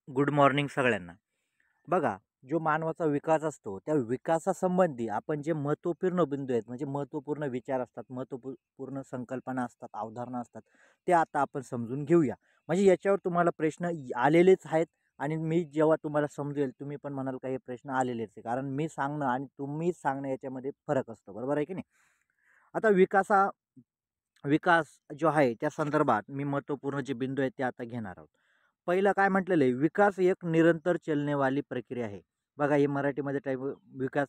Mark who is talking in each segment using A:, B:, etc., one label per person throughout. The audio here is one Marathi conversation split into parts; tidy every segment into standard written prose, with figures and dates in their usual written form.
A: गुड मॉर्निंग सगळ्यांना. बघा, जो मानवाचा विकास असतो, त्या विकासासंबंधी आपण जे महत्त्वपूर्ण बिंदू आहेत, म्हणजे महत्त्वपूर्ण विचार असतात, महत्त्वपूर्ण संकल्पना असतात, अवधारणा असतात, ते आता आपण समजून घेऊया. म्हणजे याच्यावर तुम्हाला प्रश्न आलेलेच आहेत आणि मी जेव्हा तुम्हाला समजेल, तुम्ही पण म्हणाल का हे प्रश्न आलेलेच आहे. कारण मी सांगणं आणि तुम्ही सांगणं याच्यामध्ये फरक असतो. बरोबर आहे की नाही? आता विकास जो आहे त्या संदर्भात मी महत्त्वपूर्ण जे बिंदू आहेत ते आता घेणार आहोत. पहिलं काय म्हटलेलं आहे, विकास एक निरंतर चलने वाली प्रक्रिया आहे. बघा हे मराठीमध्ये टाईप विकास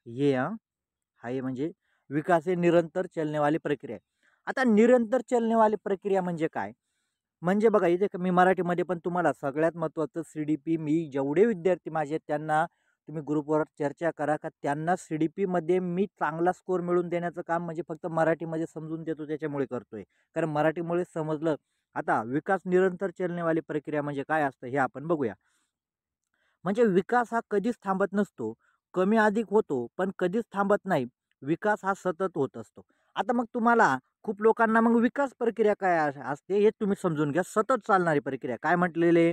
A: हे आहे म्हणजे विकास हे निरंतर चलने वाली प्रक्रिया आहे. आता निरंतर चलने वाली प्रक्रिया म्हणजे काय? म्हणजे बघा इथे मी मराठीमध्ये पण तुम्हाला सगळ्यात महत्त्वाचं सी-डी-पी मी जेवढे विद्यार्थी माझे आहेत त्यांना तुम्ही ग्रुपवर चर्चा करा का त्यांना सी-डी-पीमध्ये मी चांगला स्कोर मिळवून देण्याचं काम म्हणजे फक्त मराठीमध्ये समजून देतो त्याच्यामुळे करतोय. कारण मराठीमुळे समजलं. आता विकास निरंतर चलनेवाली प्रक्रिया म्हणजे काय असतं हे आपण बघूया. म्हणजे विकास हा कधीच थांबत नसतो. कमी अधिक होतो, पण कधीच थांबत नाही. विकास हा सतत होत असतो. आता मग तुम्हाला खूप लोकांना मग विकास प्रक्रिया काय असते हे तुम्ही समजून घ्या. सतत चालणारी प्रक्रिया. काय म्हटलेले?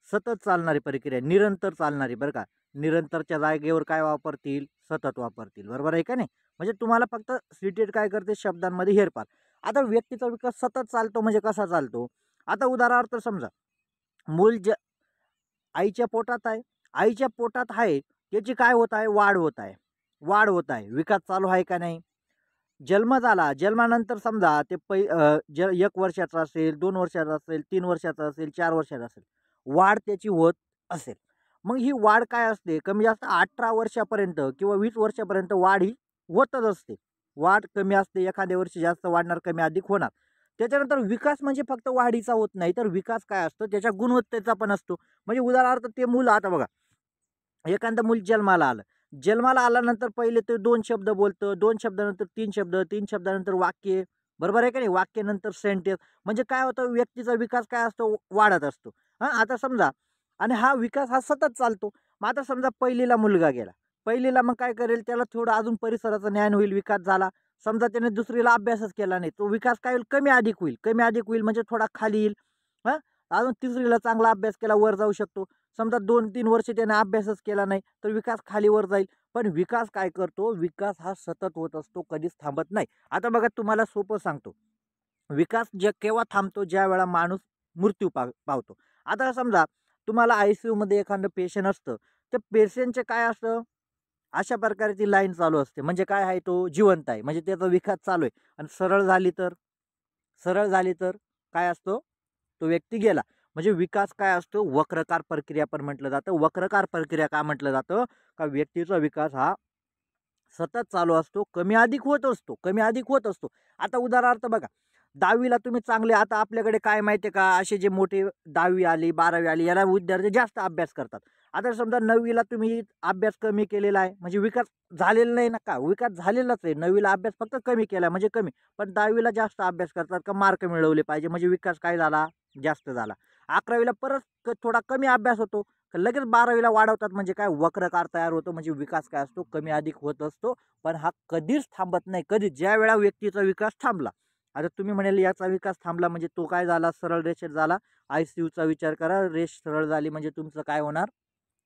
A: सतत चालणारी प्रक्रिया, निरंतर चालणारी बरं का. निरंतरच्या जागेवर काय वापरतील? सतत वापरतील. बरोबर आहे का नाही? म्हणजे तुम्हाला फक्त सिटेट काय करते शब्दांमध्ये हेरफार. आता व्यक्तीचा विकास सतत चालतो म्हणजे कसा चालतो? आता उदाहरणार्थ समजा मूल आईच्या पोटात आहे. आईच्या पोटात आहे, त्याची काय होत आहे? वाढ होत आहे. वाढ होत आहे. विकास चालू आहे का नाही? जन्म झाला. जन्मानंतर समजा ते 1 वर्षाचा असेल, 2 वर्षाचा असेल, 3 वर्षाचा असेल, 4 वर्षाचा असेल. वाढ त्याची होत असेल. मग ही वाढ काय असते? कमी जास्त 18 वर्षापर्यंत किंवा 20 वर्षापर्यंत वाढ ही होतच असते. वाढ कमी असते. एखाद्या वर्षी जास्त वाढणार, कमी अधिक होणार. त्याच्यानंतर विकास म्हणजे फक्त वाढीचा होत नाही, तर विकास काय असतो? त्याच्या गुणवत्तेचा पण असतो. म्हणजे उदाहरणार्थ ते मूल आता बघा, एखादं मूल जन्माला आलं. जन्माला आल्यानंतर पहिले ते 2 शब्द बोलतं, 2 शब्दानंतर 3 शब्द, 3 शब्दानंतर वाक्य. बरोबर आहे का नाही? वाक्यानंतर सेंटेन्स. म्हणजे काय होतं व्यक्तीचा विकास काय असतो? वाढत असतो. हां, आता समजा आणि हा विकास हा सतत चालतो. मग आता समजा पहिलीला मुलगा गेला. पहिलीला मग काय करेल? त्याला थोडं अजून परिसराचं ज्ञान होईल, विकास झाला. समजा त्याने दुसरीला अभ्यासच केला नाही. तो विकास काय होईल? कमी अधिक होईल. कमी अधिक होईल म्हणजे थोडा खाली येईल. हां, अजून तिसरीला चांगला अभ्यास केला, वर जाऊ शकतो. समजा 2-3 वर्ष त्याने अभ्यासच केला नाही, तर विकास खालीवर जाईल. पण विकास काय करतो? विकास हा सतत होत असतो, कधीच थांबत नाही. आता बघा तुम्हाला सोपं सांगतो. विकास केव्हा थांबतो? ज्यावेळेला माणूस मृत्यू पावतो. आता समजा तुम्हाला आय-सी-यूमध्ये एखादं पेशंट असतं. त्या पेशंटचे काय असतं? अशा प्रकारची लाईन चालू असते. म्हणजे काय आहे तो जिवंत आहे. म्हणजे त्याचा विकास चालू आहे आणि सरळ झाली तर काय असतो? तो व्यक्ती गेला. म्हणजे विकास काय असतो? वक्राकार प्रक्रिया पण म्हटलं जातं. वक्राकार प्रक्रिया का म्हटलं जातं? का व्यक्तीचा विकास हा सतत चालू असतो. कमी अधिक होत असतो. कमी अधिक होत असतो. आता उदाहरणार्थ बघा, 10वी ला तुम्ही चांगले आता आपल्याकडे काय माहिती आहे का? असे जे मोठे 10वी आली, 12वी आली याला विद्यार्थी जास्त अभ्यास करतात. आता समजा 9वी ला तुम्ही अभ्यास कमी केलेला आहे. म्हणजे विकास झालेला नाही ना का? विकास झालेलाच आहे. 9वी ला अभ्यास फक्त कमी केला म्हणजे कमी. पण 10वी ला जास्त अभ्यास करतात का मार्क मिळवले पाहिजे म्हणजे विकास काय झाला? जास्त झाला. 11वी ला परत थोडा कमी अभ्यास होतो. लगेच 12वी ला वाढवतात म्हणजे काय वक्रकार तयार होतो म्हणजे विकास काय असतो कमी अधिक होत असतो. पण हा कधीच थांबत नाही. कधी ज्यावेळेला व्यक्तीचा विकास थांबला. आता तुम्ही म्हणाले याचा विकास थांबला म्हणजे तो काय झाला? सरळ रेषेत झाला. आय-सी-यूचा विचार करा. रेष सरळ झाली म्हणजे तुमचं काय होणार?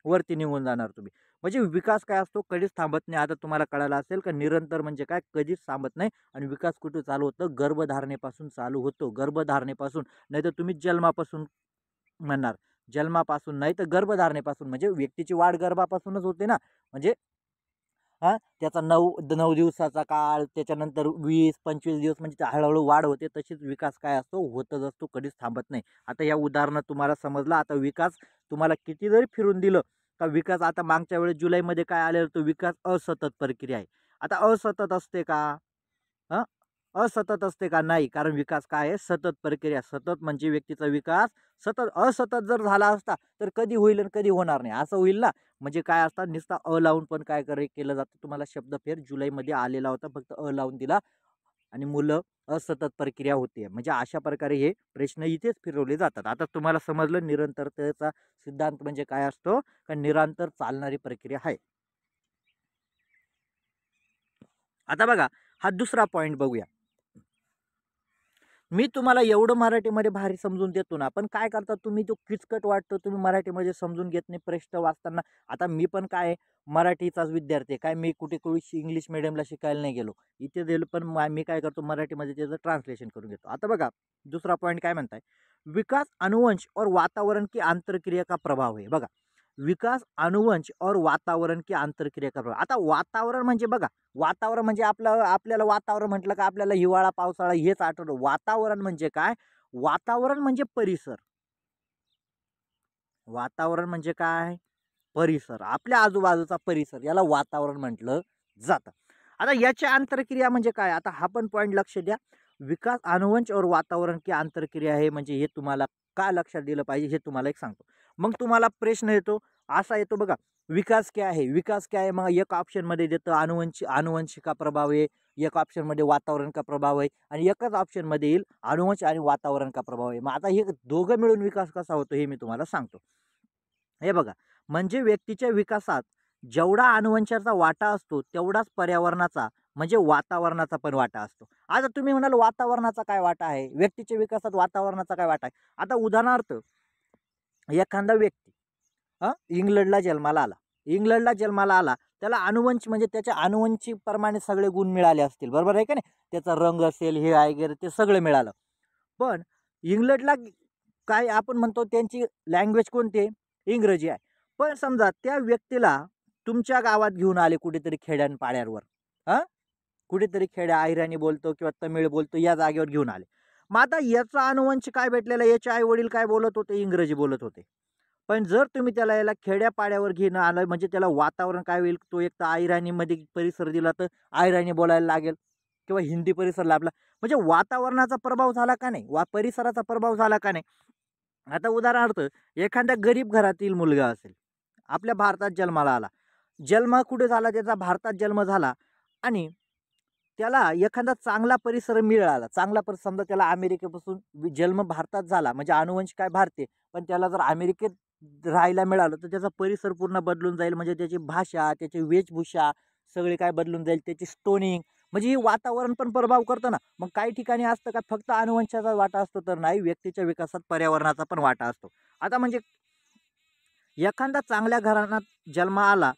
A: वरती निघून जाणार तुम्ही. म्हणजे विकास काय असतो? कधीच थांबत नाही. आता तुम्हाला कळालं असेल का निरंतर म्हणजे काय? कधीच थांबत नाही आणि विकास कुठे चालू होतं? गर्भधारणेपासून चालू होतो. गर्भधारणेपासून नाहीतर तुम्ही जन्मापासून म्हणणार. जन्मापासून नाही तर गर्भधारणेपासून म्हणजे व्यक्तीची वाढ गर्भापासूनच होते ना. म्हणजे हां, त्याचा 9 दिवसाचा काळ, त्याच्यानंतर 20-25 दिवस म्हणजे हळू-हळू वाढ होते. तशीच विकास काय असतो? होतच असतो, कधीच थांबत नाही. आता या उदाहरणात तुम्हाला समजलं. आता विकास तुम्हाला किती जरी फिरून दिलं, का विकास आता मागच्या वेळेस जुलैमध्ये काय आलेलं होतं? विकास असतत प्रक्रिया आहे. आता असतत असते का? हं? असतत असते का? नाही. कारण विकास काय आहे? सतत प्रक्रिया. सतत म्हणजे व्यक्तीचा विकास सतत असतत जर झाला असता, तर कधी होईल आणि कधी होणार नाही. असं होईल ना? म्हणजे काय असतात नुसता लावून पण काय केलं जातं? तुम्हाला शब्दफेर जुलैमध्ये आलेला होता. फक्त लावून दिला आणि मुलं असतत प्रक्रिया होते. म्हणजे अशा प्रकारे हे प्रश्न इथेच फिरवले जातात. आता तुम्हाला समजलं निरंतरतेचा सिद्धांत म्हणजे काय असतो? का निरंतर चालणारी प्रक्रिया आहे. आता बघा, हा दुसरा पॉइंट बघूया. मी तुम्हाला एवढं मराठीमध्ये भारी समजून देतो ना, पण काय करता तुम्ही, तो किचकट वाटतो, तुम्ही मराठीमध्ये समजून घेत नाही प्रश्न वाचताना. आता मी पण काय आहे, मराठीचाच विद्यार्थी आहे. काय मी कुठे इंग्लिश मीडियमला शिकायला नाही गेलो. इथे गेलो पण मी काय करतो, मराठीमध्ये त्याचं ट्रान्सलेशन करून घेतो. आता बघा, दुसरा पॉईंट काय म्हणताय, विकास अनुवंश और वातावरण की आंतरक्रिया का प्रभाव आहे. बघा, विकास अनुवंश और वातावरण की आंतरक्रिया का प्रभाव. आता वातावरण म्हणजे बघा, वातावरण म्हणजे आपल्याला वातावरण म्हटलं का आपल्याला हिवाळा पावसाळा हेच आठवतं. वातावरण म्हणजे काय, वातावरण म्हणजे परिसर. वातावरण म्हणजे काय, परिसर, आपल्या आजूबाजूचा परिसर, याला वातावरण म्हटलं जातं. आता याच्या आंतरक्रिया म्हणजे काय, आता हा पण पॉईंट लक्ष द्या. विकास अनुवंश और वातावरण की आंतरक्रिया आहे म्हणजे हे तुम्हाला का लक्षात दिलं पाहिजे हे तुम्हाला एक सांगतो. मग तुम्हाला प्रश्न येतो, असा येतो बघा, विकास क्या आहे, विकास क्या आहे. मग एक ऑप्शनमध्ये देतं अनुवंशिका प्रभाव आहे, एक ऑप्शनमध्ये वातावरण का प्रभाव आहे, आणि एकच ऑप्शनमध्ये येईल अनुवंश आणि वातावरण का प्रभाव आहे. मग आता हे दोघं मिळून विकास कसा होतो हे मी तुम्हाला सांगतो. हे बघा, म्हणजे व्यक्तीच्या विकासात जेवढा अनुवंशाचा वाटा असतो तेवढाच पर्यावरणाचा म्हणजे वातावरणाचा पण वाटा असतो. आता तुम्ही म्हणाल वातावरणाचा काय वाटा आहे, व्यक्तीच्या विकासात वातावरणाचा काय वाटा आहे. आता उदाहरणार्थ, एखादा व्यक्ती इंग्लंडला जन्माला आला, त्याला अनुवंश म्हणजे त्याच्या अनुवंशिकप्रमाणे सगळे गुण मिळाले असतील, बरोबर आहे का नाही, त्याचा रंग असेल, हे वगैरे ते सगळं मिळालं. पण इंग्लंडला काय आपण म्हणतो, त्यांची लँग्वेज कोणती आहे, इंग्रजी आहे. पण समजा त्या व्यक्तीला तुमच्या गावात घेऊन आले कुठेतरी खेड्यापाड्यावर, कुठेतरी खेड्या अहिराणी बोलतो किंवा तमिळ बोलतो या जागेवर घेऊन आले. मग आता याचा अनुवंश काय भेटलेला, याचे आई वडील काय बोलत होते, इंग्रजी बोलत होते. पण जर तुम्ही त्याला याला खेड्यापाड्यावर घेणं आलं म्हणजे त्याला वातावरण काय होईल, तो एक तर अहिराणीमध्ये परिसर दिला तर अहिराणी बोलायला लागेल किंवा हिंदी परिसर लाभला, म्हणजे वातावरणाचा प्रभाव झाला का नाही, परिसराचा प्रभाव झाला का नाही. आता उदाहरणार्थ, एखाद्या गरीब घरातील मुलगा असेल, आपल्या भारतात जन्माला आला, जन्म कुठे झाला त्याचा, भारतात जन्म झाला, आणि त्याला एखादा चांगला परिसर मिळाला, चांगला परिसर, समजा त्याला अमेरिकेपासून जन्म भारतात झाला म्हणजे अनुवंश काय भारतीय, पण त्याला जर अमेरिकेत राहायला मिळालं तर त्याचा परिसर पूर्ण बदलून जाईल, म्हणजे त्याची भाषा, त्याची वेशभूषा सगळी काय बदलून जाईल, त्याची स्टोनिंग, म्हणजे हे वातावरण पण प्रभाव करतं ना. मग काही ठिकाणी असतं का फक्त अनुवंशाचा वाटा असतो, तर नाही, व्यक्तीच्या विकासात पर्यावरणाचा पण वाटा असतो. आता म्हणजे एखादा चांगल्या घराण्यात जन्म आला,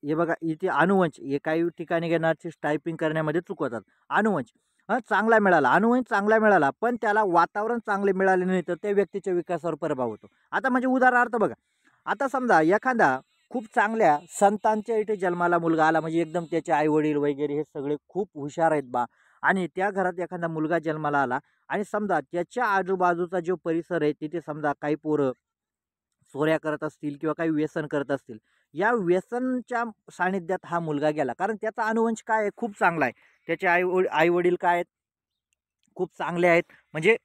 A: हे बघा इथे अनुवंश, हे काही ठिकाणी घेणारची टायपिंग करण्यामध्ये चुकवतात. अनुवंश चांगला मिळाला, अनुवंश चांगला मिळाला, पण त्याला वातावरण चांगले मिळाले नाही तर त्या व्यक्तीच्या विकासावर प्रभाव होतो. आता म्हणजे उदाहरणार्थ बघा, आता समजा एखादा खूप चांगल्या संतांच्या इथे जन्माला मुलगा आला, म्हणजे एकदम त्याचे आई वडील वगैरे हे सगळे खूप हुशार आहेत बा, आणि त्या घरात एखादा मुलगा जन्माला आला, आणि समजा त्याच्या आजूबाजूचा जो परिसर आहे तिथे समजा काही पोरं चोऱ्या करत असतील किंवा काही व्यसन करत असतील, या व्यसनच्या सानिध्यात हा मुलगा गेला, कारण त्याचा अनुवंश काय आहे, खूप चांगला आहे, त्याचे आई वडील काय आहेत, खूप चांगले आहेत, म्हणजे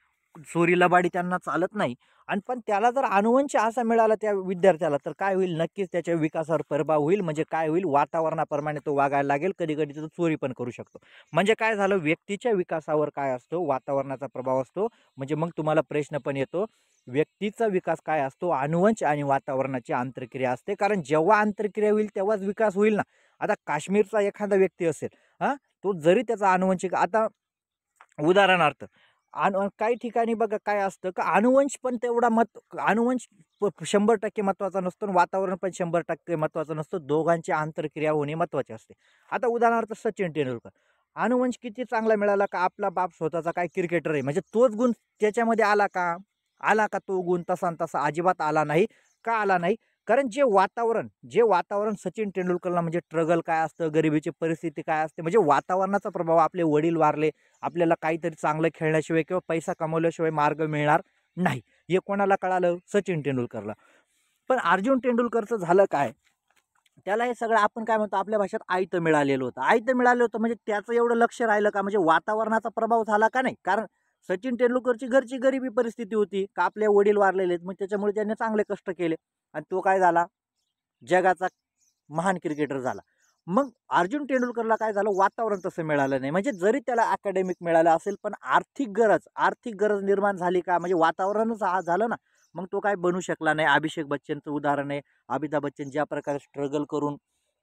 A: चोरी लबाडी त्यांना चालत नाही. आणि पण त्याला जर अनुवंश असा मिळाला त्या विद्यार्थ्याला, तर काय होईल, नक्कीच त्याच्या विकासावर प्रभाव होईल. म्हणजे काय होईल, वातावरणाप्रमाणे तो वागायला लागेल, कधी कधी तो चोरी पण करू शकतो. म्हणजे काय झालं, व्यक्तीच्या विकासावर काय असतो, वातावरणाचा प्रभाव असतो. म्हणजे मग तुम्हाला प्रश्न पण येतो, व्यक्तीचा विकास काय असतो, अनुवंश आणि वातावरणाची आंतरक्रिया असते. कारण जेव्हा आंतरक्रिया होईल तेव्हाच विकास होईल ना. आता काश्मीरचा एखादा व्यक्ती असेल, तो जरी त्याचा अनुवंशिक, आता उदाहरणार्थ, काही ठिकाणी बघा काय असतं का, अनुवंश पण तेवढा अनुवंश 100% महत्त्वाचा नसतो, वातावरण पण 100% महत्त्वाचं नसतं. दोघांची आंतरक्रिया होणे महत्त्वाचे असते. आता उदाहरणार्थ सचिन तेंडुलकर, अनुवंश किती चांगला मिळाला का, आपला बाप स्वतःचा काय क्रिकेटर आहे, म्हणजे तोच गुण त्याच्यामध्ये आला का तो गुण, तसा तसा अजिबात आला नाही. का आला नाही, कारण जे वातावरण सचिन तेंडुलकरला, म्हणजे स्ट्रगल काय असतं, गरिबीची परिस्थिती काय असते, म्हणजे वातावरणाचा प्रभाव, आपले वडील वारले, आपल्याला काहीतरी चांगलं खेळण्याशिवाय किंवा पैसा कमवल्याशिवाय मार्ग मिळणार नाही, हे कोणाला कळालं, सचिन तेंडुलकरला. पण अर्जुन तेंडुलकरचं झालं काय, त्याला हे सगळं आपण काय म्हणतो आपल्या भाषेत आयतं मिळालेलं होतं, म्हणजे त्याचं एवढं लक्ष राहिलं का, म्हणजे वातावरणाचा प्रभाव झाला का नाही. कारण सचिन तेंडुलकरची घरची गरिबी परिस्थिती होती का, आपले वडील वारलेले आहेत, मग त्याच्यामुळे त्याने चांगले कष्ट केले आणि तो काय झाला, जगाचा महान क्रिकेटर झाला. मग अर्जुन तेंडुलकरला काय झालं, वातावरण तसं मिळालं नाही, म्हणजे जरी त्याला अकॅडमिक मिळालं असेल पण आर्थिक गरज निर्माण झाली का, म्हणजे वातावरणच झालं ना, मग तो काय बनू शकला नाही. अभिषेक बच्चनचं उदाहरण आहे, अमिताभ बच्चन ज्या प्रकारे स्ट्रगल करून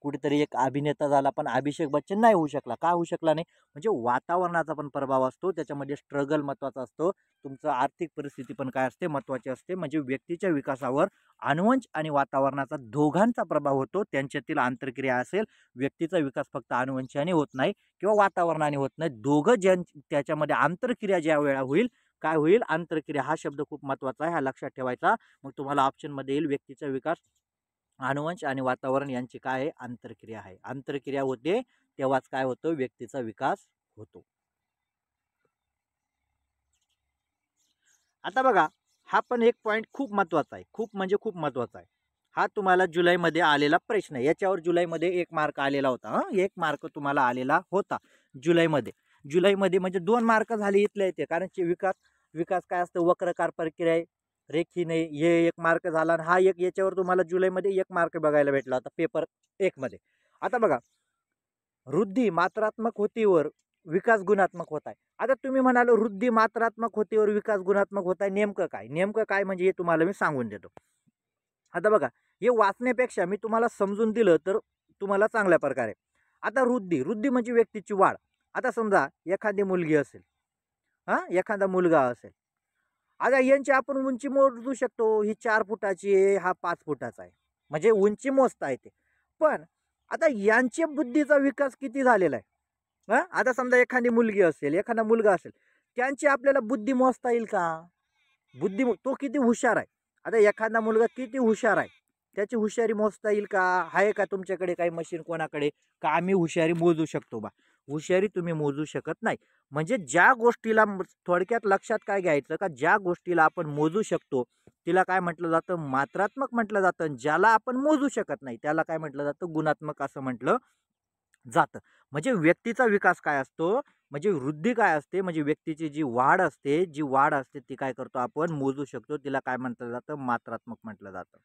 A: कुठेतरी एक अभिनेता झाला, पण अभिषेक बच्चन नाही होऊ शकला. का होऊ शकला नाही? म्हणजे वातावरणाचा पण प्रभाव असतो, त्याच्यामध्ये स्ट्रगल महत्त्वाचा असतो, तुमचं आर्थिक परिस्थिती पण काय असते महत्त्वाची असते. म्हणजे व्यक्तीच्या विकासावर अनुवंश आणि वातावरणाचा दोघांचा प्रभाव होतो. त्यांच्यातील आंतरक्रिया असेल, व्यक्तीचा विकास फक्त अनुवंशाने होत नाही किंवा वातावरणाने होत नाही. दोघं त्याच्यामध्ये आंतरक्रिया ज्या वेळा होईल, काय होईल? आंतरक्रिया हा शब्द खूप महत्त्वाचा आहे, हा लक्षात ठेवायचा. मग तुम्हाला ऑप्शनमध्ये येईल व्यक्तीचा विकास, अनुवंश आणि वातावरण यांची काय आहे? आंतरक्रिया आहे. आंतरक्रिया होते तेव्हाच काय होतं? व्यक्तीचा विकास होतो. आता बघा, हा पण एक पॉईंट खूप महत्त्वाचा आहे, खूप म्हणजे खूप महत्त्वाचा आहे. हा तुम्हाला जुलैमध्ये आलेला प्रश्न आहे. याच्यावर जुलैमध्ये 1 मार्क आलेला होता. 1 मार्क तुम्हाला आलेला होता जुलैमध्ये. जुलैमध्ये म्हणजे 2 मार्क झाले इथल्या इथे, कारण विकास विकास काय असतं? वक्राकार प्रक्रिया आहे, रेखीने. हे 1 मार्क झाला आणि हा एक, याच्यावर तुम्हाला जुलैमध्ये 1 मार्क बघायला भेटला होता पेपर 1 मध्ये. आता बघा, वृद्धी मात्रात्मक होतीवर विकास गुणात्मक होत आहे. आता तुम्ही म्हणाल वृद्धी मात्रात्मक होतीवर विकास गुणात्मक होत आहे, नेमकं काय? नेमकं काय म्हणजे हे तुम्हाला मी सांगून देतो. आता बघा, हे वाचण्यापेक्षा मी तुम्हाला समजून दिलं तर तुम्हाला चांगल्या प्रकारे. आता वृद्धी, वृद्धी म्हणजे व्यक्तीची वाढ. आता समजा एखादी मुलगी असेल, एखादा मुलगा असेल. आता यांची आपण उंची मोजू शकतो. ही 4 फुटाची आहे, हा 5 फुटाचा आहे. म्हणजे उंची मोजता येते. पण आता यांच्या बुद्धीचा विकास किती झालेला आहे? आता समजा एखादी मुलगी असेल, एखादा मुलगा असेल, त्यांची आपल्याला बुद्धी मोजता येईल का? बुद्धी तो किती हुशार आहे? आता एखादा मुलगा किती हुशार आहे, त्याची हुशारी मोजता येईल का? आहे का तुमच्याकडे काही मशीन कोणाकडे? का आम्ही हुशारी मोजू शकतो बा? हुशारी तुम्ही मोजू शकत नाही. म्हणजे ज्या गोष्टीला थोडक्यात लक्षात काय घ्यायचं, का ज्या गोष्टीला आपण मोजू शकतो तिला काय म्हटलं जातं? मात्रात्मक म्हटलं जातं. ज्याला आपण मोजू शकत नाही त्याला काय म्हटलं जातं? गुणात्मक असं म्हटलं जातं. म्हणजे व्यक्तीचा विकास काय असतो? म्हणजे वृद्धी काय असते? म्हणजे व्यक्तीची जी वाढ असते, ती काय करतो आपण? मोजू शकतो. तिला काय म्हटलं जातं? मात्रात्मक म्हटलं जातं.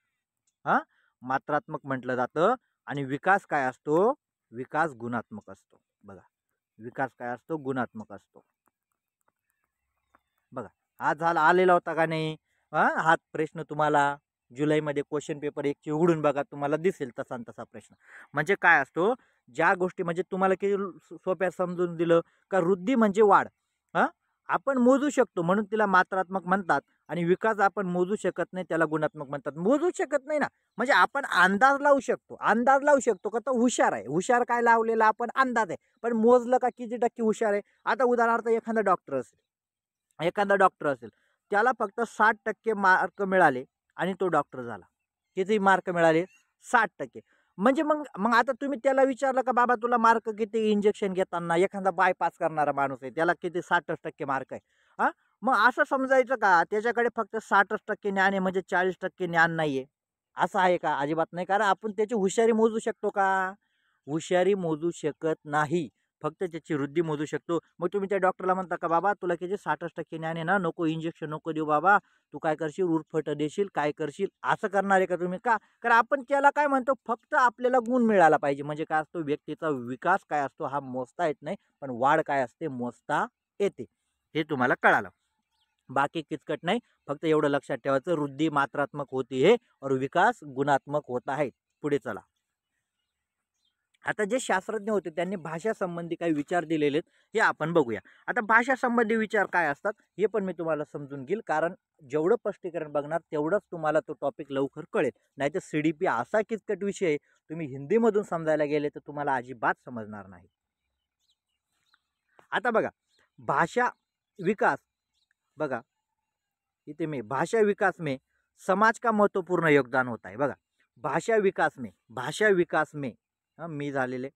A: हां, मात्रात्मक म्हटलं जातं. आणि विकास काय असतो? विकास गुणात्मक असतो. बघा, विकास काय असतो? गुणात्मक असतो. बघा, हा झाला आलेला होता का नाही? हा प्रश्न तुम्हाला जुलैमध्ये क्वेश्चन पेपर 1 ची उघडून बघा, तुम्हाला दिसेल तसा तसा प्रश्न. म्हणजे काय असतो? ज्या गोष्टी म्हणजे तुम्हाला किती सोप्या समजून दिलं का वृद्धी म्हणजे वाढ. आपण मोजू शकतो म्हणून तिला मात्रात्मक म्हणतात, आणि विकास आपण मोजू शकत नाही त्याला गुणात्मक म्हणतात. मोजू शकत नाही ना, म्हणजे आपण अंदाज लावू शकतो. अंदाज लावू शकतो का तो हुशार आहे. हुशार काय लावलेला आपण? अंदाज आहे. पण मोजलं का किती टक्के हुशार आहे? आता उदाहरणार्थ एखादा डॉक्टर असेल, त्याला फक्त 60% मार्क मिळाले आणि तो डॉक्टर झाला. किती मार्क मिळाले? 60%. म्हणजे मग मग आता तुम्ही त्याला विचारलं का बाबा तुला मार्क किती? इंजेक्शन घेताना एखादा बायपास करणारा माणूस आहे, त्याला किती? 60% मार्क आहे. मग असं समजायचं का त्याच्याकडे फक्त 60% ज्ञान आहे म्हणजे 40% ज्ञान नाहीये? असं आहे का? अजिबात नाही. कारण आपण त्याची हुशारी मोजू शकतो का? हुशारी मोजू शकत नाही. फक्त त्याची वृद्धी मोजू शकतो. मग तुम्ही त्या डॉक्टरला म्हणता का बाबा तुला किती 60% ज्ञान आहे ना, नको इंजेक्शन नको देऊ बाबा, तू काय करशील? उरफट देशील, काय करशील? असं करणार आहे का तुम्ही? का? कारण आपण त्याला काय म्हणतो, फक्त आपल्याला गुण मिळाला पाहिजे. म्हणजे काय असतो? व्यक्तीचा विकास काय असतो हा मोजता येत नाही, पण वाढ काय असते? मोजता येते. हे तुम्हाला कळालं. बाकी किचकट नाही, फक्त एवढं लक्षात ठेवायचं, वृद्धी मात्रात्मक होती है और विकास गुणात्मक होता है. पुढे चला. आता जे शास्त्रज्ञ होते त्यांनी भाषा संबंधी काही विचार दिलेले आहेत, हे आपण बघूया. आता भाषा संबंधी विचार काय असतात हे पण मी तुम्हाला समजून घेईल, कारण जेवढं स्पष्टीकरण बघणार तेवढंच तुम्हाला तो टॉपिक लवकर कळेल. नाहीतर CDP असा किचकट विषय आहे, तुम्ही हिंदीमधून समजायला गेले तर तुम्हाला अजिबात समजणार नाही. आता बघा, भाषा विकास, बघा इथे में भाषा विकास में समाज का महत्वपूर्ण योगदान होता है. बघा, भाषा विकास में मी झालेले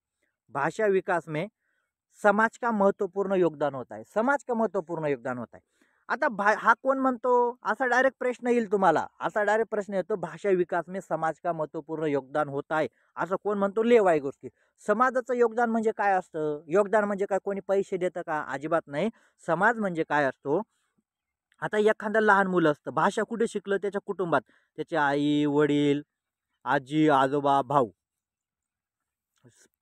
A: भाषा विकास में समाज का महत्वपूर्ण योगदान होता है. समाज का महत्वपूर्ण योगदान होता है. आता हा कोण म्हणतो? असा डायरेक्ट प्रश्न येईल तुम्हाला. असा डायरेक्ट प्रश्न येतो, भाषा विकास में समाज का महत्वपूर्ण योगदान होता है असं कोण म्हणतो? लेव गोष्टी. समाजाचं योगदान म्हणजे काय असतं? योगदान म्हणजे काय? कोणी पैसे देतं का? अजिबात नाही. समाज म्हणजे काय असतो? आता एखादं लहान मुलं असतं, भाषा कुठे शिकलं? त्याच्या कुटुंबात. त्याचे आई वडील, आजी आजोबा, भाऊ.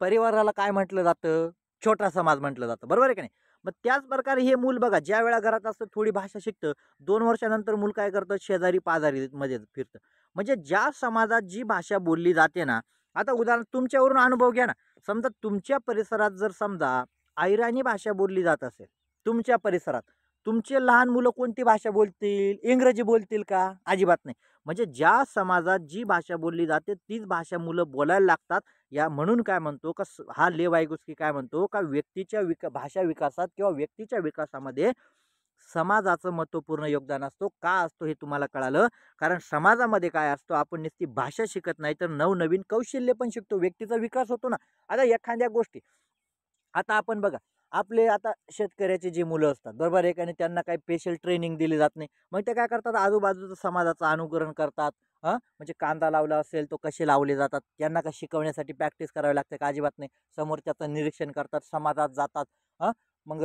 A: परिवाराला काय म्हटलं जातं? छोटा समाज म्हटलं जातं. बरोबर आहे की नाही? मग त्याच प्रकारे हे मूल बघा, ज्या वेळा घरात असतं थोडी भाषा शिकतं, 2 वर्षानंतर मूल काय करतं? शेजारी पाजारी मध्ये फिरतं. म्हणजे ज्या समाजात जी भाषा बोलली जाते ना, आता उदाहरण तुमच्यावरून अनुभव घ्या ना. समजा तुमच्या परिसरात जर समजा अहिराणी भाषा बोलली जात असेल, तुमच्या परिसरात, तुमचे लहान मुलं कोणती भाषा बोलतील? इंग्रजी बोलतील का? अजिबात नाही. म्हणजे ज्या समाजात जी भाषा बोलली जाते तीच भाषा मुलं बोलायला लागतात. या म्हणून काय म्हणतो का हा लेव वाइगोस्की काय म्हणतो का व्यक्तीच्या भाषा विकासात किंवा व्यक्तीच्या विकासामध्ये समाजाचं महत्त्वपूर्ण योगदान असतो. का असतो हे तुम्हाला कळालं. कारण समाजामध्ये काय असतो, आपण नुसती भाषा शिकत नाही तर नवनवीन कौशल्य पण शिकतो. व्यक्तीचा विकास होतो ना. आता एखाद्या गोष्टी आता आपण बघा, आपले आता शेतकऱ्याची जी मुलं असतात, बरोबर आहे, आणि त्यांना काही स्पेशल ट्रेनिंग दिली जात नाही. मग ते काय करतात, आजूबाजूच्या समाजाचं अनुकरण करतात. म्हणजे कांदा लावला असेल तो कसे लावले जातात, त्यांना का शिकवण्यासाठी प्रॅक्टिस करावी लागते का? अजिबात नाही. समोरच्याचं निरीक्षण करतात, समाजात जातात. मग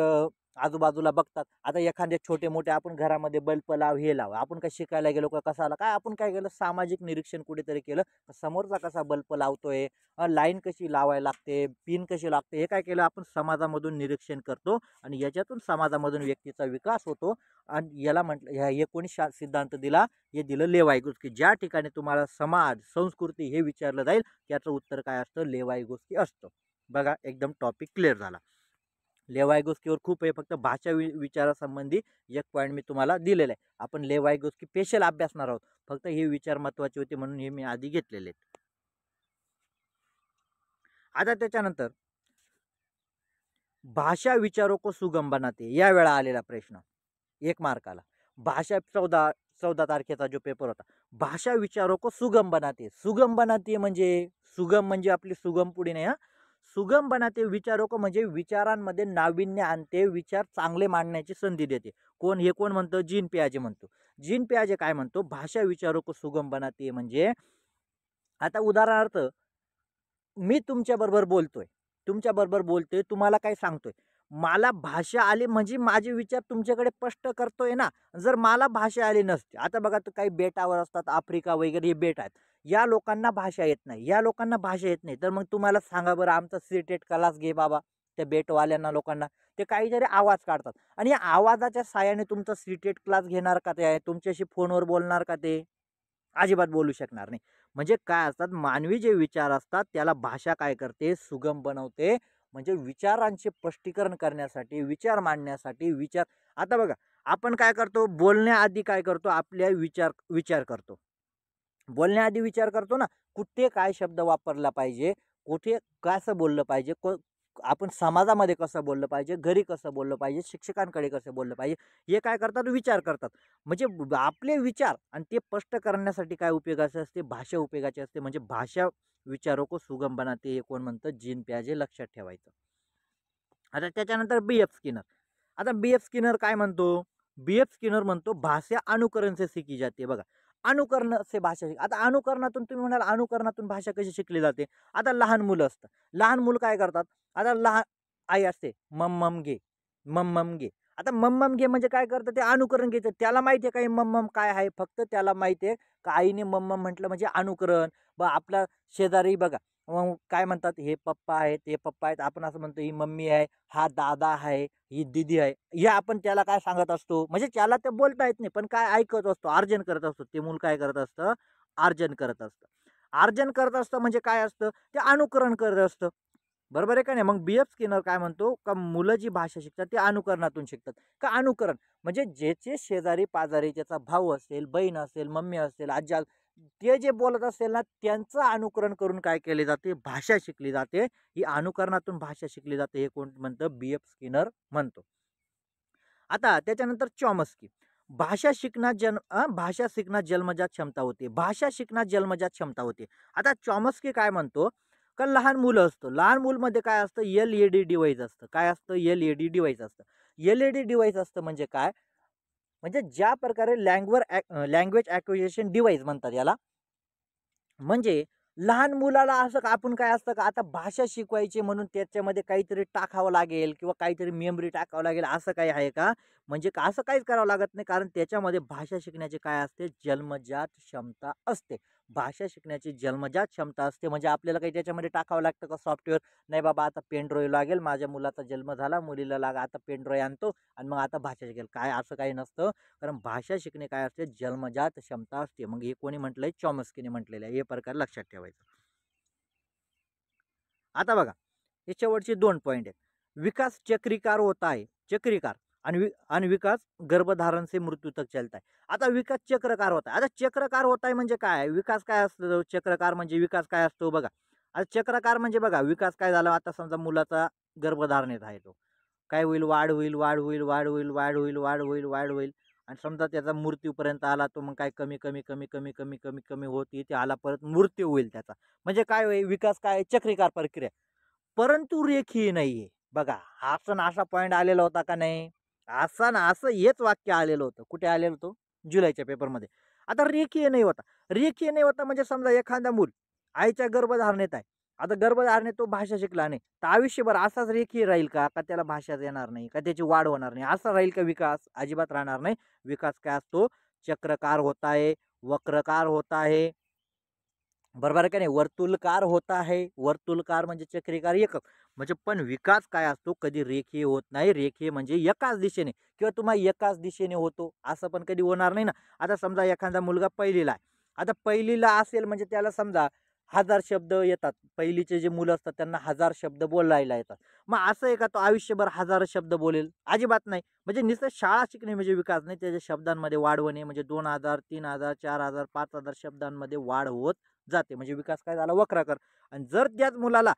A: आजूबाजूला बघतात. आता एखादे छोटे-मोठे आपण घरामध्ये बल्ब लाव, हे लाव. आपण काय शिकायला गेलो का कसा आला? काय आपण काय केलं, सामाजिक निरीक्षण कुठेतरी केलं. समोरचा कसा बल्ब लावतोय, लाईन कशी लावायला लागते, पिन कशी लागते, हे काय केलं आपण समाजामधून निरीक्षण करतो आणि याच्यातून समाजामधून व्यक्तीचा विकास होतो. आणि याला म्हटलं ह्या कोणी सिद्धांत दिला? हे दिलं लेव वाइगोस्की. ज्या ठिकाणी तुम्हाला समाज, संस्कृती हे विचारलं जाईल त्याचं उत्तर काय असतं? लेव वाइगोस्की असतं. बघा, एकदम टॉपिक क्लिअर झाला. लेव वाइगोस्कीवर खूप आहे, फक्त भाषा विचारासंबंधी एक पॉईंट मी तुम्हाला दिलेला आहे. आपण लेव वाइगोस्की स्पेशल अभ्यासणार आहोत. फक्त हे विचार महत्त्वाचे होते म्हणून हे मी आधी घेतलेले आहेत. आता त्याच्यानंतर भाषा विचारों को सुगम बनाते, या वेळा आलेला प्रश्न 1 मार्काला. भाषा 14 तारखेचा जो पेपर होता. भाषा विचारों को सुगम बनाते. सुगम बनाते म्हणजे सुगम म्हणजे आपली सुगम पुढे नाही. सुगम बनाते विचारों को म्हणजे विचारांमध्ये नाविन्य आणते, विचार चांगले मांडण्याची संधी देते. कोण? हे कोण म्हणतो? जीन पियाजे म्हणतो. जीन पियाजे काय म्हणतो? भाषा विचारों को सुगम बनाते म्हणजे आता उदाहरणार्थ मी तुमच्याबरोबर बोलतोय. तुमच्याबरोबर बोलतोय, तुम्हाला काय सांगतोय. मला भाषा आली म्हणजे माझे विचार तुमच्याकडे स्पष्ट करतोय ना. जर मला भाषा आली नसती, आता बघा तर काही बेटावर असतात, आफ्रिका वगैरे हे बेट आहेत. या लोकांना भाषा येत नाही. या लोकांना भाषा येत नाही. तर मग तुम्हाला सांगा बरं, आमचा सीटेट क्लास घे बाबा. त्या बेटवाल्यांना लोकांना ते काहीतरी आवाज काढतात आणि या आवाजाच्या साहाय्याने तुमचा सीटेट क्लास घेणार का ते? तुमच्याशी फोनवर बोलणार का ते? अजिबात बोलू शकणार नाही. म्हणजे काय असतात, मानवी जे विचार असतात त्याला भाषा काय करते? सुगम बनवते. म्हणजे विचारांचे स्पष्टीकरण करण्यासाठी, विचार मांडण्यासाठी, विचार आता बघा, आपण काय करतो? बोलण्याआधी काय करतो? आपल्या विचार विचार करतो. बोलण्याआधी विचार करतो ना, कुठे काय शब्द वापरला पाहिजे, कुठे कसं बोललं पाहिजे, आपण समाजामध्ये कसं बोललं पाहिजे, घरी कसं बोललं पाहिजे, शिक्षकांकडे कसं बोललं पाहिजे, हे काय करतात? विचार करतात. म्हणजे आपले विचार आणि ते स्पष्ट करण्यासाठी काय उपयोगाचे असते? भाषा उपयोगाची असते. म्हणजे भाषा विचारों को सुगम बनाते, हे कोण म्हणतं? जीन पियाजे. लक्षात ठेवायचं. आता त्याच्यानंतर बी.एफ. स्किनर. आता बी.एफ. स्किनर काय म्हणतो? बी.एफ. स्किनर म्हणतो भाषा अनुकरण से सीखी जाते. बघा, अनुकरण से भाषा आता अनुकरणातून तुम्ही म्हणाल, अनुकरणातून भाषा कशी शिकली जाते? आता लहान मुलं असतात. लहान मुलं काय करतात? आता लहान आई असते, मम घे, मम घे. आता मम घे म्हणजे काय करतं? ते अनुकरण घेतं. त्याला माहिती आहे का मम काय आहे? फक्त त्याला माहिती आहे का आईने मम म्हटलं म्हणजे अनुकरण. आपला शेजारी बघा, मग काय म्हणतात? हे पप्पा आहेत, हे पप्पा आहेत. आपण असं म्हणतो ही मम्मी आहे, हा दादा आहे, ही दीदी आहे. हे आपण त्याला काय सांगत असतो? म्हणजे त्याला ते बोलता येत नाही, पण काय ऐकत असतो, अर्जन करत असतो. ते मूल काय करत असतं? अर्जन करत असतं. अर्जन करत असतं म्हणजे काय असतं? ते अनुकरण करत असतं. बरोबर आहे का नाही? मग बी.एफ. स्किनर काय म्हणतो का मुलं जी भाषा शिकतात ते अनुकरणातून शिकतात. का अनुकरण? म्हणजे ज्याचे शेजारी-पाजारी, त्याचा भाऊ असेल, बहीण असेल, मम्मी असेल, आजी, ते जे बोलत असेल ना, त्यांचं अनुकरण करून काय केले जाते? भाषा शिकली जाते. ही अनुकरणातून भाषा शिकली जाते. हे कोण म्हणतं? बी.एफ. स्किनर म्हणतो. आता त्याच्यानंतर चॉमस्की. भाषा शिकणं जन्मजात क्षमता होते. भाषा शिकणं जन्मजात क्षमता होते. आता चॉमस्की काय म्हणतो? का लहान मुलं असतं. लहान मूलमध्ये काय असतं? एल-ई-डी डिव्हाइस असतं. काय असतं? एल-ई-डी डिव्हाइस असतं. एल-ई-डी डिव्हाइस असतं म्हणजे काय? म्हणजे ज्या प्रकारे लँग्वेज ॲक्विजिशन डिव्हाइस म्हणतात याला. म्हणजे लहान मुलाला असं का आपण काय असतं का आता भाषा शिकवायची म्हणून त्याच्यामध्ये काहीतरी टाकावं लागेल किंवा काहीतरी मेमरी टाकावं लागेल असं काही आहे का? म्हणजे का असं काहीच करावं लागत नाही, कारण त्याच्यामध्ये भाषा शिकण्याची काय असते? जन्मजात क्षमता असते. भाषा शिकण्याची जन्मजात क्षमता असते. म्हणजे आपल्याला काही त्याच्यामध्ये टाकावं लागतं का सॉफ्टवेअर? नाही बाबा, आता पेन ड्राईव्ह लागेल. माझ्या मुलाचा जन्म झाला, मुलीला आता पेन ड्राईव्ह आणतो आणि मग आता भाषा शिकेल. काय असं काही नसतं. कारण भाषा शिकणे काय असते? जन्मजात क्षमता असते. मग हे कोणी म्हटलंय? चॉमस्कीने म्हटलेलं आहे. हे प्रकार लक्षात ठेवायचं. आता बघा, हे शेवटचे 2 पॉइंट आहेत. विकास चक्रीकार होता है, चक्रीकार आणि विकास गर्भधारण से मृत्यू तक चलता है. आता विकास चक्रकार होता है. आता चक्रकार होता है म्हणजे काय? विकास काय असतो? चक्रकार म्हणजे विकास काय असतो बघा. आता चक्रकार म्हणजे बघा, विकास काय झाला, आता समजा मुलाचा गर्भधारणेत आहे तो. काय होईल? वाढ होईल, वाढ होईल, वाढ होईल, वाढ होईल, वाढ होईल, वाढ होईल आणि समजा त्याचा मृत्यूपर्यंत आला तो मग काय कमी, कमी, कमी, कमी, कमी, कमी, कमी होत येते आला परत मृत्यू होईल त्याचा. म्हणजे काय होईल? विकास काय? चक्रीकार प्रक्रिया. परंतु रेखीय नाहीये. बघा, असा ना असा पॉइंट आलेला होता का नाही? असा ना असं हेच वाक्य आलेलं होतं. कुठे आलेलं होतं? जुलैच्या पेपरमध्ये. आता रेखीय नाही होता. रेखीय नाही होता म्हणजे समजा एखादा मूल आईच्या गर्भधारणेत आहे. आता गर्भधारणेत तो भाषा शिकला नाही. तर आयुष्यभर असाच रेखीय राहील का? का त्याला भाषाच येणार नाही? का त्याची वाढ होणार नाही? असा राहील का विकास? अजिबात राहणार नाही. विकास काय असतो? चक्रकार होता है, वक्रकार होता है. बरोबर आहे का नाही? वर्तुळकार होता है. वर्तुळकार म्हणजे चक्रीकार एकक. म्हणजे पण विकास काय असतो? कधी रेखीय होत नाही. रेखीय म्हणजे एकाच दिशेने किंवा तुम्हाला एकाच दिशेने होतो असं पण कधी होणार नाही ना. आता समजा एखादा मुलगा पहिलीला आहे. आता पहिलीला असेल म्हणजे त्याला समजा 1000 शब्द येतात. पहिलीचे जे मुलं असतात त्यांना 1000 शब्द बोलायला येतात. मग असं आहे का तो आयुष्यभर 1000 शब्द बोलेल? अजिबात नाही. म्हणजे नुसतं शाळा शिकणे म्हणजे विकास नाही. त्याच्या शब्दांमध्ये वाढ होणे म्हणजे 2000, 3000, 4000, 5000 शब्दांमध्ये वाढ होत जाते. म्हणजे विकास काय झाला? वक्राकार. आणि जर त्याच मुलाला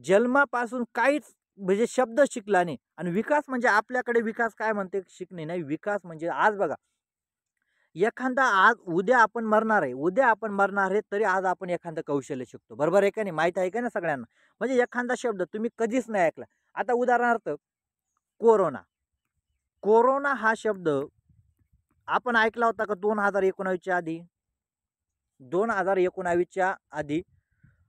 A: जन्मापासून काहीच म्हणजे शब्द शिकला नाही आणि विकास म्हणजे आपल्याकडे विकास काय म्हणते? शिकणे नाही. विकास म्हणजे आज बघा, एखादा आज उद्या आपण मरणार आहे. उद्या आपण मरणार आहे तरी आज आपण एखादं कौशल्य शिकतो. बरोबर आहे का नाही? माहीत आहे का ना सगळ्यांना? म्हणजे एखादा शब्द तुम्ही कधीच नाही ऐकला. आता उदाहरणार्थ कोरोना. कोरोना हा शब्द आपण ऐकला होता का 2019च्या आधी? 2019च्या आधी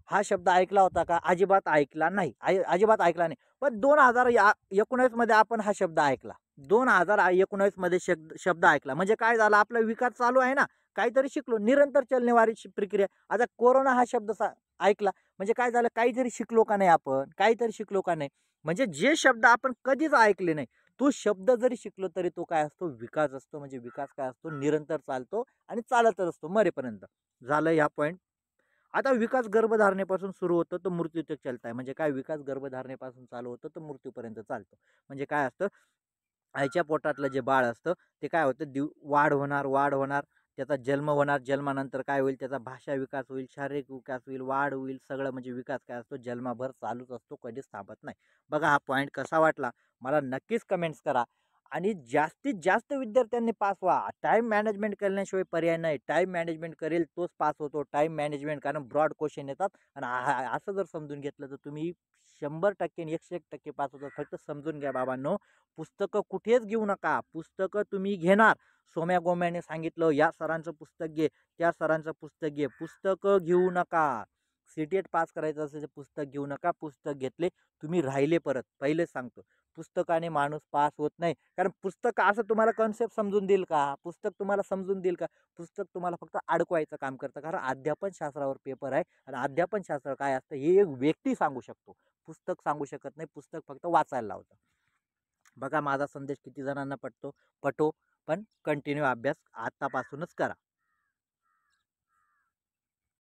A: हा शब्द ऐकला होता का? अजिबात ऐकला नाही. अजिबात ऐकला नाही. पण 2019 मध्ये आपण हा शब्द ऐकला. 2019 मध्ये शब्द ऐकला. म्हणजे काय झालं? आपला विकास चालू आहे ना. काहीतरी शिकलो. निरंतर चलनेवारी प्रक्रिया. आता कोरोना हा शब्द ऐकला. म्हणजे काय झालं? काहीतरी शिकलो का नाही आपण? काहीतरी शिकलो का नाही? म्हणजे जे शब्द आपण कधीच ऐकले नाही, तो शब्द जरी शिकलो तरी तो काय असतो? विकास असतो. म्हणजे विकास काय असतो? निरंतर चालतो आणि चालतच असतो मरेपर्यंत. झालं ह्या पॉइंट. आता विकास गर्भधारणेपासून सुरू होतो तर मृत्यू तक चालत आहे. म्हणजे काय? विकास गर्भधारणेपासून चालू होतं तर मृत्यूपर्यंत चालतो. म्हणजे काय असतं? आईच्या पोटातलं जे बाळ असतं ते काय होतं? वाढ होणार, वाढ होणार. त्याचा जन्म होणार. जन्मानंतर काय होईल? त्याचा भाषा विकास होईल, शारीरिक विकास होईल, वाढ होईल. सगळं म्हणजे विकास काय असतो? जन्माभर चालूच असतो. कधीच थांबत नाही. बघा हा पॉइंट कसा वाटला? मला नक्कीच कमेंट्स करा. आणि जास्तीत जास्त विद्यार्थ्यांनी पास व्हा. टाईम मॅनेजमेंट करण्याशिवाय पर्याय नाही. टाईम मॅनेजमेंट करेल तोच पास होतो. टाईम मॅनेजमेंट, कारण ब्रॉड क्वेश्चन येतात आणि असं जर समजून घेतलं तर तुम्ही 100% आणि 101% पास होतात. फक्त समजून घ्या बाबांनो, पुस्तकं कुठेच घेऊ नका. पुस्तकं तुम्ही घेणार, सोम्या गोम्याने सांगितलं या सरांचं पुस्तक घे, त्या सरांचं पुस्तक घे. पुस्तकं घेऊ नका. सीटेट पास करायचं असेल तर पुस्तक घेऊ नका. पुस्तक घेतले तुम्ही राहिले परत. पहिलेच सांगतो, पुस्तकाने माणूस पास होत नाही. कारण पुस्तक असं तुम्हाला कन्सेप्ट समजून देईल का? पुस्तक तुम्हाला समजून देईल का? पुस्तक तुम्हाला फक्त अडकवायचं काम करतं. कारण अध्यापन शास्त्रावर पेपर आहे आणि अध्यापन शास्त्र काय असतं हे एक व्यक्ती सांगू शकतो. पुस्तक सांगू शकत नाही. पुस्तक फक्त वाचायला लावतं. बघा माझा संदेश किती जणांना पटतो? पण कंटिन्यू अभ्यास आतापासूनच करा.